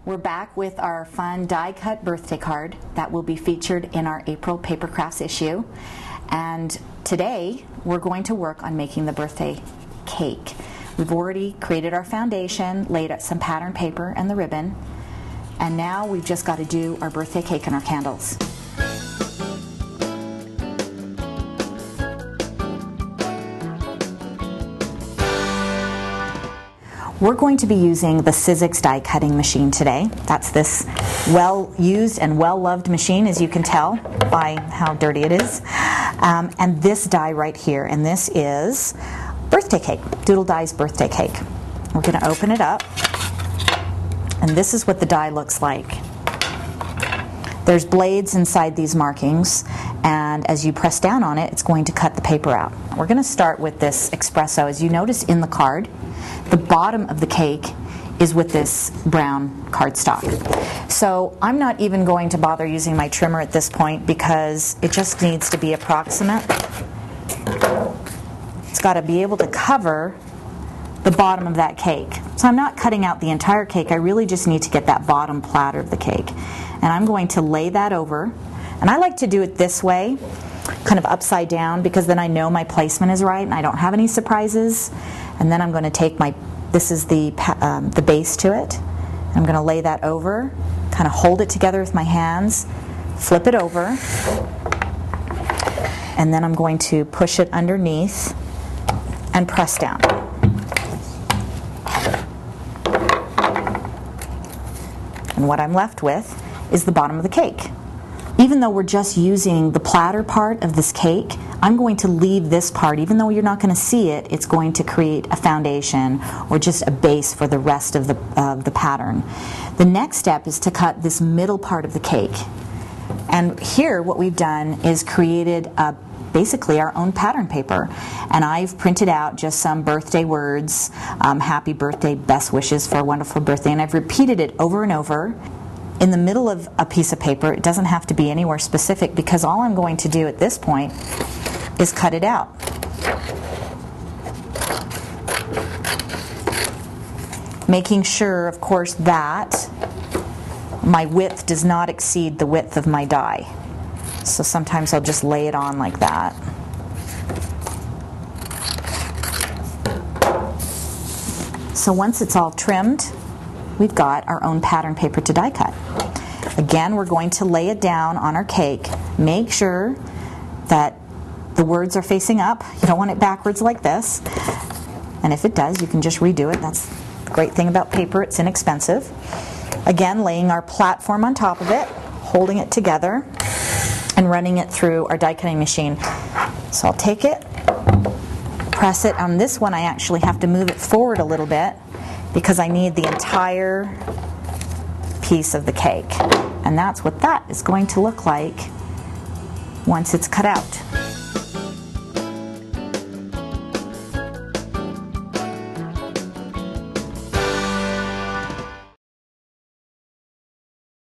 We're back with our fun die-cut birthday card that will be featured in our April Paper Crafts issue. And today we're going to work on making the birthday cake. We've already created our foundation, laid out some pattern paper and the ribbon, and now we've just got to do our birthday cake and our candles. We're going to be using the Sizzix die cutting machine today. That's this well-used and well-loved machine, as you can tell by how dirty it is. And this die right here, and this is birthday cake, Doodle Die's birthday cake. We're going to open it up, and this is what the die looks like. There's blades inside these markings, and as you press down on it, it's going to cut the paper out. We're going to start with this espresso. As you notice in the card, the bottom of the cake is with this brown cardstock. So I'm not even going to bother using my trimmer at this point because it just needs to be approximate. It's got to be able to cover the bottom of that cake. So I'm not cutting out the entire cake, I really just need to get that bottom platter of the cake. And I'm going to lay that over, and I like to do it this way, kind of upside down, because then I know my placement is right and I don't have any surprises. And then I'm going to take this is the base to it. I'm going to lay that over, kind of hold it together with my hands, flip it over, and then I'm going to push it underneath and press down. And what I'm left with is the bottom of the cake. Even though we're just using the platter part of this cake, I'm going to leave this part, even though you're not going to see it, it's going to create a foundation or just a base for the rest of the pattern. The next step is to cut this middle part of the cake. And here what we've done is created basically our own pattern paper. And I've printed out just some birthday words, happy birthday, best wishes for a wonderful birthday, and I've repeated it over and over. In the middle of a piece of paper, it doesn't have to be anywhere specific because all I'm going to do at this point is cut it out. Making sure, of course, that my width does not exceed the width of my die. So sometimes I'll just lay it on like that. So once it's all trimmed, we've got our own pattern paper to die cut. Again, we're going to lay it down on our cake. Make sure that the words are facing up. You don't want it backwards like this. And if it does, you can just redo it. That's the great thing about paper, it's inexpensive. Again, laying our platform on top of it, holding it together, and running it through our die cutting machine. So I'll take it, press it. On this one, I actually have to move it forward a little bit because I need the entire piece of the cake. And that's what that is going to look like once it's cut out.